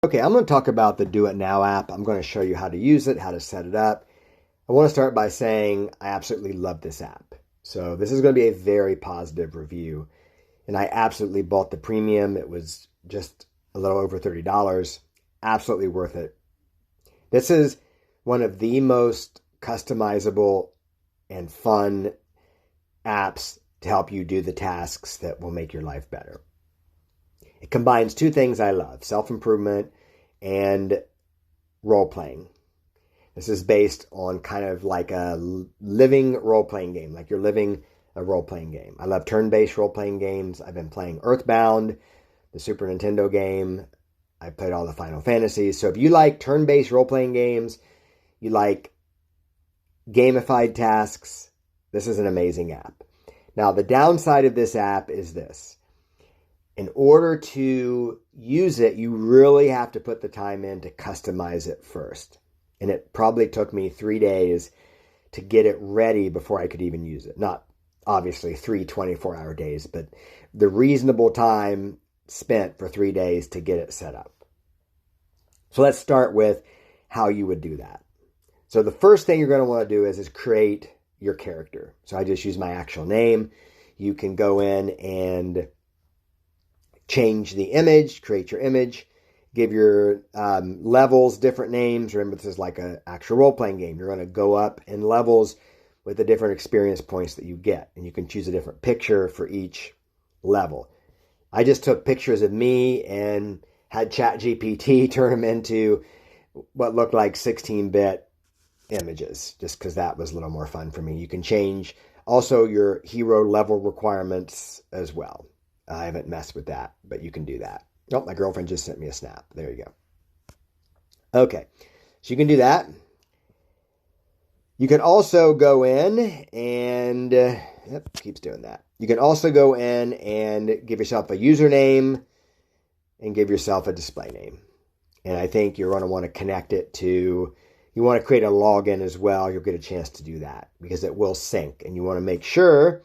Okay, I'm going to talk about the Do It Now app. I'm going to show you how to use it, how to set it up. I want to start by saying I absolutely love this app. So this is going to be a very positive review. And I absolutely bought the premium. It was just a little over $30. Absolutely worth it. This is one of the most customizable and fun apps to help you do the tasks that will make your life better. It combines two things I love, self-improvement and role-playing. This is based on kind of like a living role-playing game, like you're living a role-playing game. I love turn-based role-playing games. I've been playing Earthbound, the Super Nintendo game. I played all the Final Fantasies. So if you like turn-based role-playing games, you like gamified tasks, this is an amazing app. Now, the downside of this app is this. In order to use it, you really have to put the time in to customize it first. And it probably took me 3 days to get it ready before I could even use it. Not obviously 3 24-hour days, but the reasonable time spent for 3 days to get it set up. So let's start with how you would do that. So the first thing you're going to want to do is create your character. So I just use my actual name. You can go in and change the image, create your image, give your levels different names. Remember, this is like an actual role-playing game. You're going to go up in levels with the different experience points that you get. And you can choose a different picture for each level. I just took pictures of me and had ChatGPT turn them into what looked like 16-bit images, just because that was a little more fun for me. You can change also your hero level requirements as well. I haven't messed with that, but you can do that. Oh, my girlfriend just sent me a snap. There you go. Okay, so you can do that. You can also go in and, keeps doing that. You can also go in and give yourself a username and give yourself a display name. And I think you're going to want to connect it to, you want to create a login as well. You'll get a chance to do that because it will sync. And you want to make sure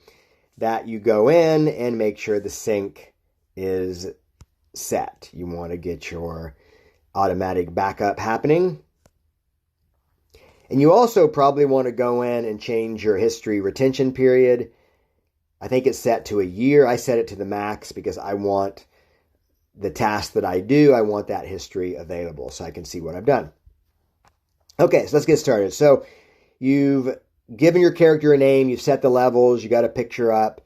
that you go in and make sure the sync is set. You want to get your automatic backup happening. And you also probably want to go in and change your history retention period. I think it's set to a year. I set it to the max because I want the task that I do, I want that history available so I can see what I've done. Okay, so let's get started. So you've given your character a name, you've set the levels, you got a picture up.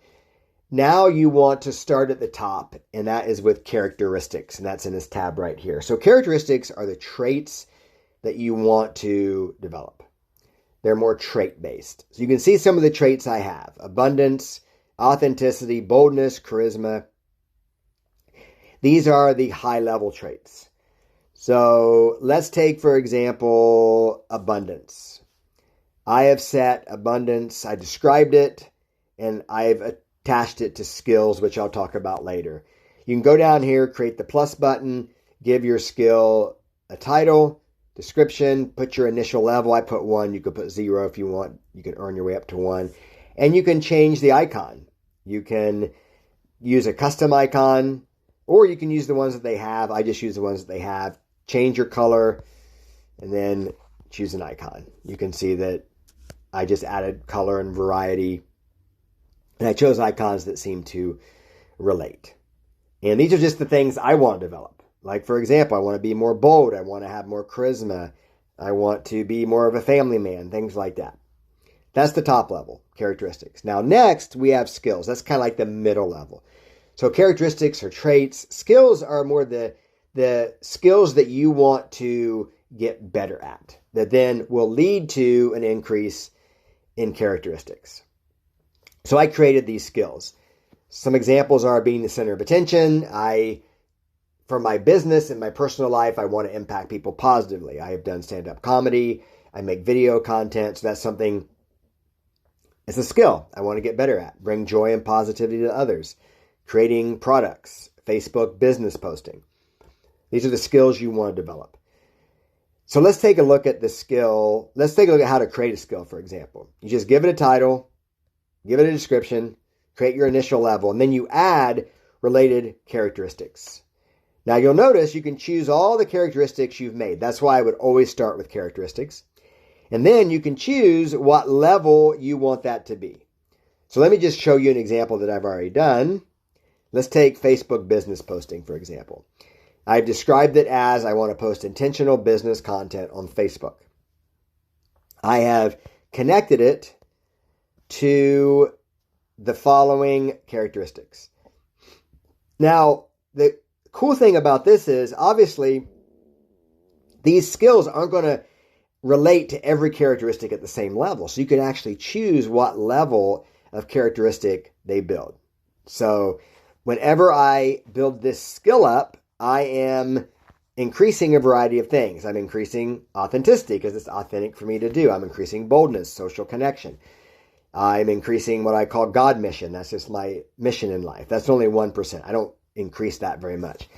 Now you want to start at the top, and that is with characteristics, and that's in this tab right here. So characteristics are the traits that you want to develop. They're more trait-based. So you can see some of the traits I have: abundance, authenticity, boldness, charisma. These are the high-level traits. So let's take, for example, abundance. I have set abundance, I described it, and I've attached it to skills, which I'll talk about later. You can go down here, create the plus button, give your skill a title, description, put your initial level. I put 1, you could put 0 if you want. You can earn your way up to 1. And you can change the icon. You can use a custom icon, or you can use the ones that they have. I just use the ones that they have. Change your color, and then choose an icon. You can see that I just added color and variety, and I chose icons that seem to relate. And these are just the things I want to develop. Like, for example, I want to be more bold. I want to have more charisma. I want to be more of a family man, things like that. That's the top level, characteristics. Now, next, we have skills. That's kind of like the middle level. So characteristics are traits. Skills are more the skills that you want to get better at, that then will lead to an increase in characteristics. So I created these skills. Some examples are being the center of attention. For my business and my personal life, I want to impact people positively. I have done stand-up comedy. I make video content. So that's something, it's a skill I want to get better at. Bring joy and positivity to others. Creating products, Facebook business posting. These are the skills you want to develop. So let's take a look at the skill. Let's take a look at how to create a skill, for example. You just give it a title, give it a description, create your initial level, and then you add related characteristics. Now you'll notice you can choose all the characteristics you've made. That's why I would always start with characteristics. And then you can choose what level you want that to be. So let me just show you an example that I've already done. Let's take Facebook business posting, for example. I've described it as I want to post intentional business content on Facebook. I have connected it to the following characteristics. Now, the cool thing about this is, obviously, these skills aren't going to relate to every characteristic at the same level. So you can actually choose what level of characteristic they build. So whenever I build this skill up, I am increasing a variety of things. I'm increasing authenticity because it's authentic for me to do. I'm increasing boldness, social connection. I'm increasing what I call God mission. That's just my mission in life. That's only 1%. I don't increase that very much.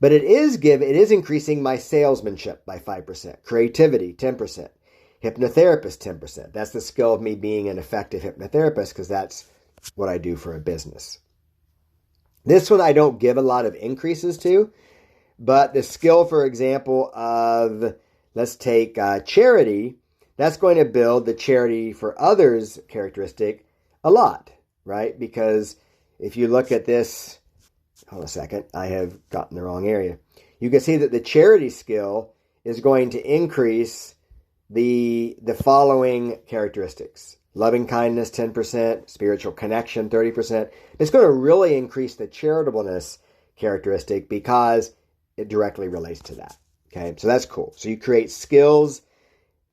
But it is increasing my salesmanship by 5%, creativity 10%, hypnotherapist 10%. That's the skill of me being an effective hypnotherapist because that's what I do for a business. This one I don't give a lot of increases to, but the skill, for example, of, let's take charity, that's going to build the charity for others characteristic a lot, right? Because if you look at this, hold a second, I have gotten the wrong area. You can see that the charity skill is going to increase the following characteristics. Loving kindness, 10%, spiritual connection, 30%. It's going to really increase the charitableness characteristic because it directly relates to that. Okay, so that's cool. So you create skills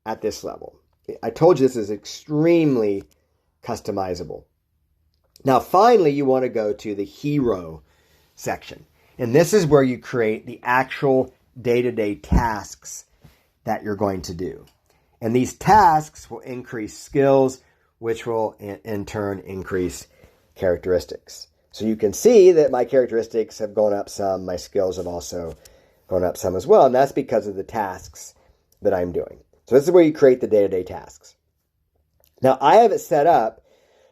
at this level. I told you this is extremely customizable. Now, finally, you want to go to the hero section. And this is where you create the actual day-to-day tasks that you're going to do. And these tasks will increase skills, which will in turn increase characteristics. So you can see that my characteristics have gone up some. My skills have also gone up some as well. And that's because of the tasks that I'm doing. So this is where you create the day-to-day tasks. Now, I have it set up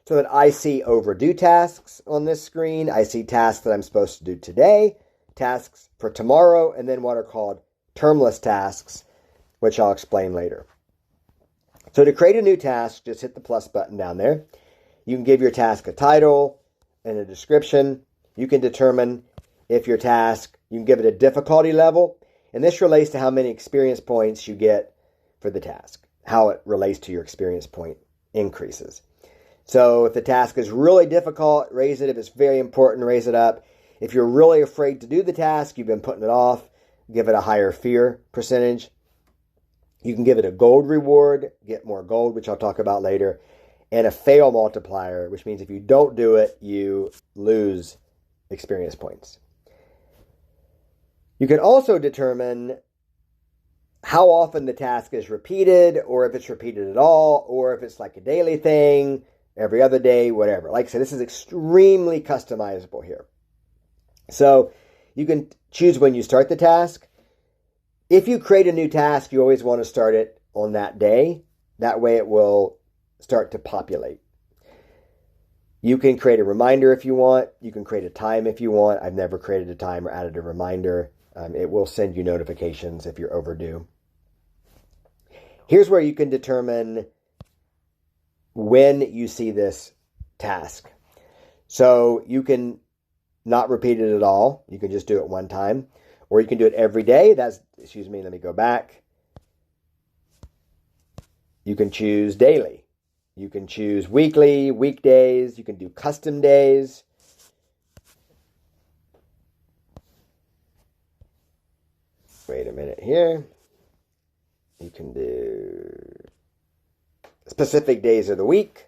so that I see overdue tasks on this screen. I see tasks that I'm supposed to do today, tasks for tomorrow, and then what are called termless tasks, which I'll explain later. So to create a new task, just hit the plus button down there. You can give your task a title and a description. You can determine if your task, you can give it a difficulty level, and this relates to how many experience points you get for the task, how it relates to your experience point increases. So if the task is really difficult, raise it. If it's very important, raise it up. If you're really afraid to do the task, you've been putting it off, give it a higher fear percentage. You can give it a gold reward, get more gold, which I'll talk about later, and a fail multiplier, which means if you don't do it, you lose experience points. You can also determine how often the task is repeated, or if it's repeated at all, or if it's like a daily thing, every other day, whatever. Like I said, this is extremely customizable here. So you can choose when you start the task. If you create a new task, you always want to start it on that day. That way it will start to populate. You can create a reminder if you want. You can create a time if you want. I've never created a time or added a reminder. It will send you notifications if you're overdue. Here's where you can determine when you see this task. So you can not repeat it at all. You can just do it one time. Or you can do it every day. Let me go back. You can choose daily. You can choose weekly, weekdays. You can do custom days. Wait a minute here. You can do specific days of the week.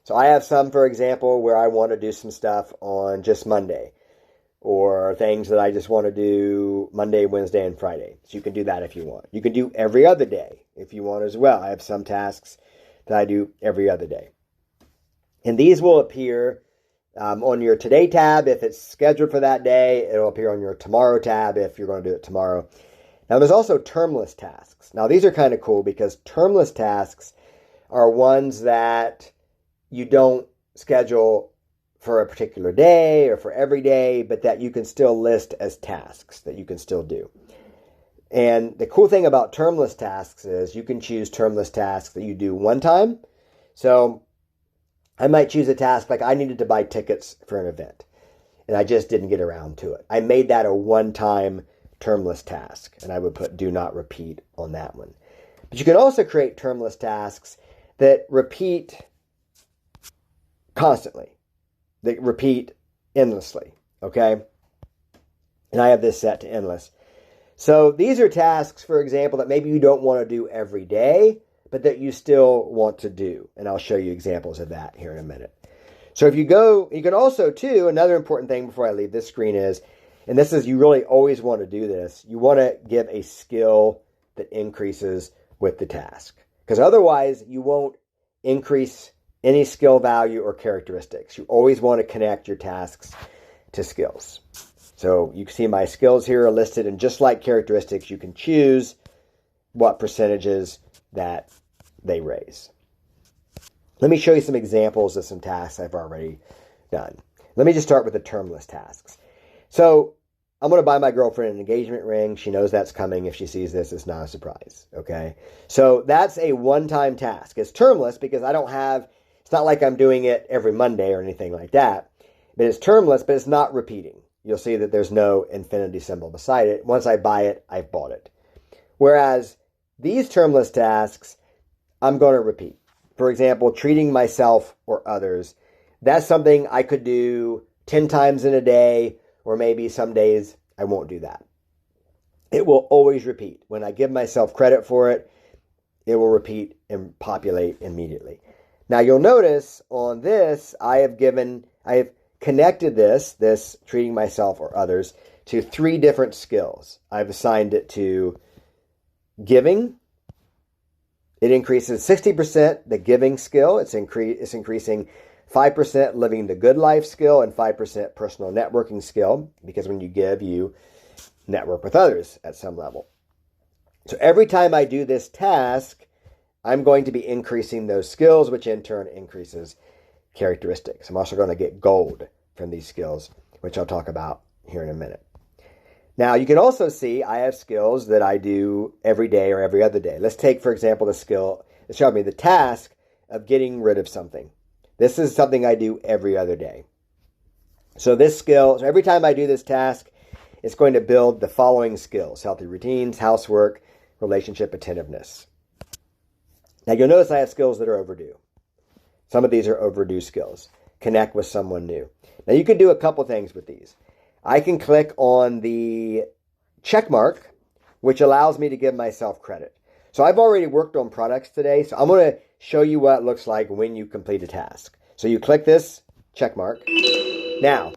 So I have some, for example, where I want to do some stuff on just Monday, or things that I just want to do Monday, Wednesday, and Friday. So you can do that if you want. You can do every other day if you want as well. I have some tasks that I do every other day. And these will appear on your Today tab if it's scheduled for that day. It'll appear on your Tomorrow tab if you're going to do it tomorrow. Now, there's also termless tasks. Now, these are kind of cool because termless tasks are ones that you don't schedule for a particular day or for every day, but that you can still list as tasks that you can still do. And the cool thing about termless tasks is you can choose termless tasks that you do one time. So I might choose a task like I needed to buy tickets for an event, and I just didn't get around to it. I made that a one-time termless task, and I would put do not repeat on that one. But you can also create termless tasks that repeat constantly, that repeat endlessly, okay? And I have this set to endless. So these are tasks, for example, that maybe you don't want to do every day, but that you still want to do. And I'll show you examples of that here in a minute. So if you go, you can also, too, another important thing before I leave this screen is, and this is, you really always want to do this, you want to give a skill that increases with the task. Because otherwise, you won't increase any skill value or characteristics. You always want to connect your tasks to skills. So you can see my skills here are listed, and just like characteristics, you can choose what percentages that they raise. Let me show you some examples of some tasks I've already done. Let me just start with the termless tasks. So I'm going to buy my girlfriend an engagement ring. She knows that's coming. If she sees this, it's not a surprise. Okay. So that's a one-time task. It's termless because it's not like I'm doing it every Monday or anything like that. But it's termless, but it's not repeating. You'll see that there's no infinity symbol beside it. Once I buy it, I've bought it. Whereas these termless tasks, I'm going to repeat. For example, treating myself or others. That's something I could do 10 times in a day, or maybe some days I won't do that. It will always repeat. When I give myself credit for it, it will repeat and populate immediately. Now you'll notice on this, I have connected this treating myself or others, to 3 different skills. I've assigned it to giving. It increases 60% the giving skill. It's increasing 5% living the good life skill and 5% personal networking skill, because when you give, you network with others at some level. So every time I do this task, I'm going to be increasing those skills, which in turn increases characteristics. I'm also going to get gold from these skills, which I'll talk about here in a minute. Now, you can also see I have skills that I do every day or every other day. Let's take, for example, the task of getting rid of something. This is something I do every other day. So every time I do this task, it's going to build the following skills: healthy routines, housework, relationship attentiveness. Now, you'll notice I have skills that are overdue. Some of these are overdue skills. Connect with someone new. Now, you can do a couple things with these. I can click on the check mark, which allows me to give myself credit. So I've already worked on products today, so I'm going to show you what it looks like when you complete a task. So you click this check mark. Now,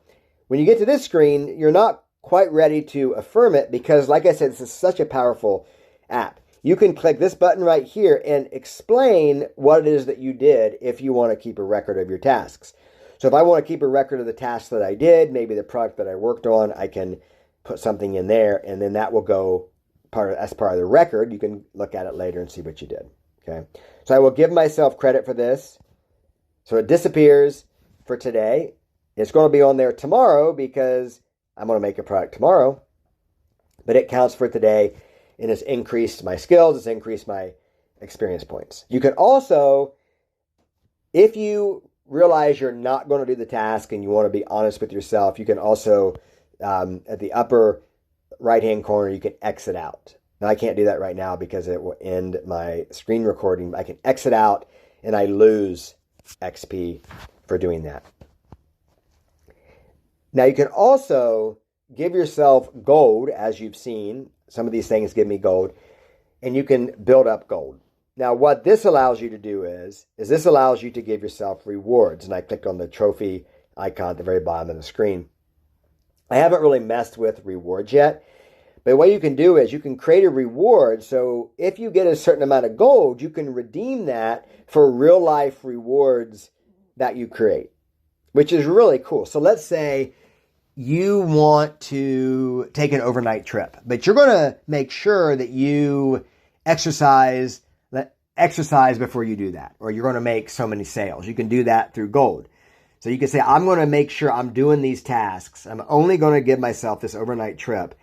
when you get to this screen, you're not quite ready to affirm it because, like I said, this is such a powerful app. You can click this button right here and explain what it is that you did if you want to keep a record of your tasks. So if I want to keep a record of the tasks that I did, maybe the product that I worked on, I can put something in there, and then that will go as part of the record. You can look at it later and see what you did. Okay. So I will give myself credit for this. So it disappears for today. It's going to be on there tomorrow because I'm going to make a product tomorrow, but it counts for today, and it's increased my skills. It's increased my experience points. You can also, if you realize you're not going to do the task and you want to be honest with yourself, you can also, at the upper right-hand corner, you can exit out. Now, I can't do that right now because it will end my screen recording. I can exit out and I lose XP for doing that. Now, you can also give yourself gold, as you've seen. Some of these things give me gold, and you can build up gold. Now, what this allows you to do is this allows you to give yourself rewards. And I click on the trophy icon at the very bottom of the screen. I haven't really messed with rewards yet, but what you can do is you can create a reward. So if you get a certain amount of gold, you can redeem that for real life rewards that you create, which is really cool. So let's say you want to take an overnight trip, but you're going to make sure that you exercise before you do that, or you're going to make so many sales. You can do that through gold. So you can say, I'm going to make sure I'm doing these tasks. I'm only going to give myself this overnight trip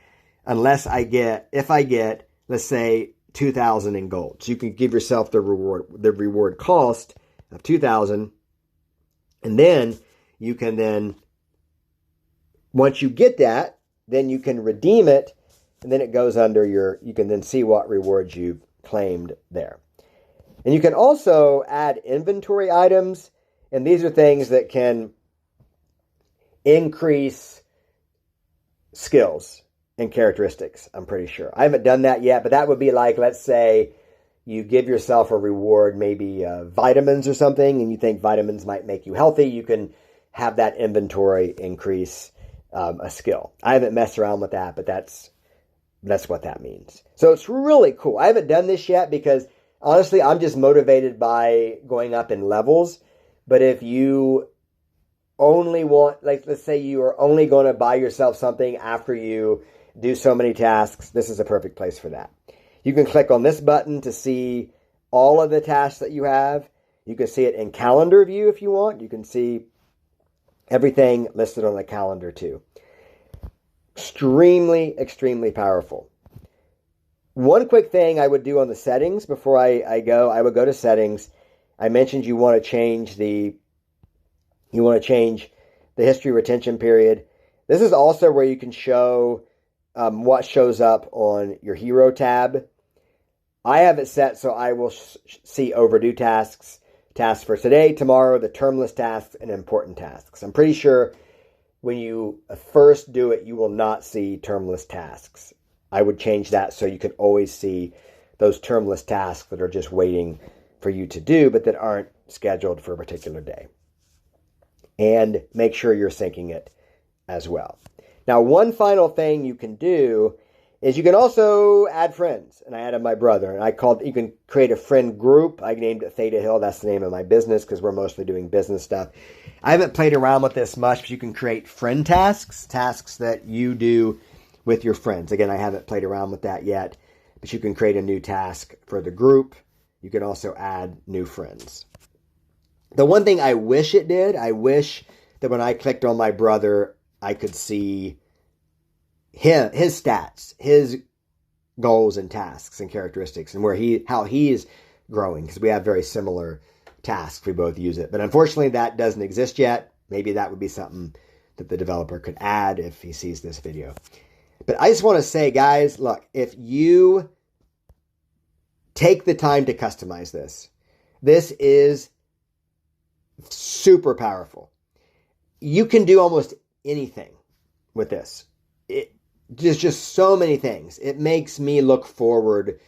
if I get, let's say, 2,000 in gold. So you can give yourself the reward cost of 2,000. And then you can once you get that, then you can redeem it. And then it goes under you can then see what rewards you've claimed there. And you can also add inventory items. And these are things that can increase skills and characteristics, I'm pretty sure. I haven't done that yet, but that would be like, let's say you give yourself a reward, maybe vitamins or something, and you think vitamins might make you healthy. You can have that inventory increase a skill. I haven't messed around with that, but that's what that means. So it's really cool. I haven't done this yet because honestly, I'm just motivated by going up in levels. But if you only want, like, let's say you are only going to buy yourself something after you do so many tasks, this is a perfect place for that. You can click on this button to see all of the tasks that you have. You can see it in calendar view if you want. You can see everything listed on the calendar too. Extremely, extremely powerful. One quick thing I would do on the settings before I would go to settings. I mentioned you want to change the history retention period. This is also where you can show what shows up on your hero tab. I have it set so I will see overdue tasks for today, tomorrow, the termless tasks, and important tasks. I'm pretty sure when you first do it, you will not see termless tasks. I would change that so you can always see those termless tasks that are just waiting for you to do, but that aren't scheduled for a particular day. And make sure you're syncing it as well. Now, one final thing you can do is you can also add friends. And I added my brother, and you can create a friend group. I named it Theta Hill. That's the name of my business because we're mostly doing business stuff. I haven't played around with this much, but you can create friend tasks that you do with your friends. Again, I haven't played around with that yet, but you can create a new task for the group. You can also add new friends. The one thing I wish it did, I wish that when I clicked on my brother, I could see his stats, his goals and tasks and characteristics, and how he is growing, because we have very similar tasks. We both use it. But unfortunately, that doesn't exist yet. Maybe that would be something that the developer could add if he sees this video. But I just want to say, guys, look, if you take the time to customize this is super powerful. You can do almost anything with this. There's just so many things. It makes me look forward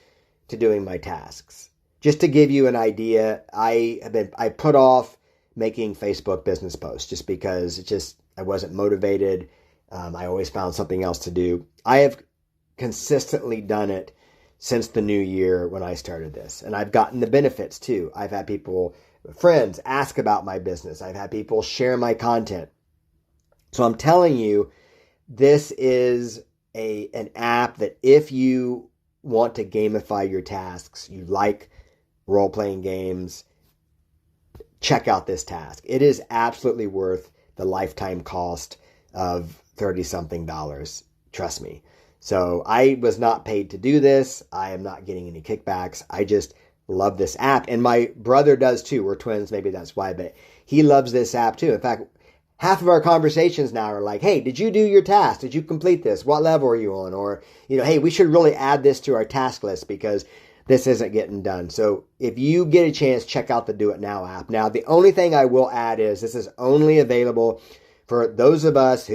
to doing my tasks. Just to give you an idea, I put off making Facebook business posts just because I wasn't motivated. I always found something else to do. I have consistently done it since the new year when I started this. And I've gotten the benefits too. I've had friends ask about my business. I've had people share my content. So I'm telling you, this is an app that if you want to gamify your tasks, you like role-playing games, check out this task. It is absolutely worth the lifetime cost of $30-something. Trust me. So I was not paid to do this. I am not getting any kickbacks. I just love this app. And my brother does too. We're twins. Maybe that's why, but he loves this app too. In fact, half of our conversations now are like, hey, did you do your task? Did you complete this? What level are you on? Or, hey, we should really add this to our task list because this isn't getting done. So if you get a chance, check out the Do It Now app. Now, the only thing I will add is this is only available for those of us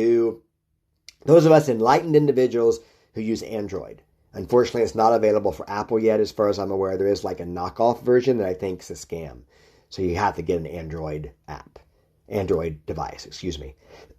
enlightened individuals who use Android. Unfortunately, it's not available for Apple yet, as far as I'm aware. There is like a knockoff version that I think is a scam. So you have to get an Android device, excuse me.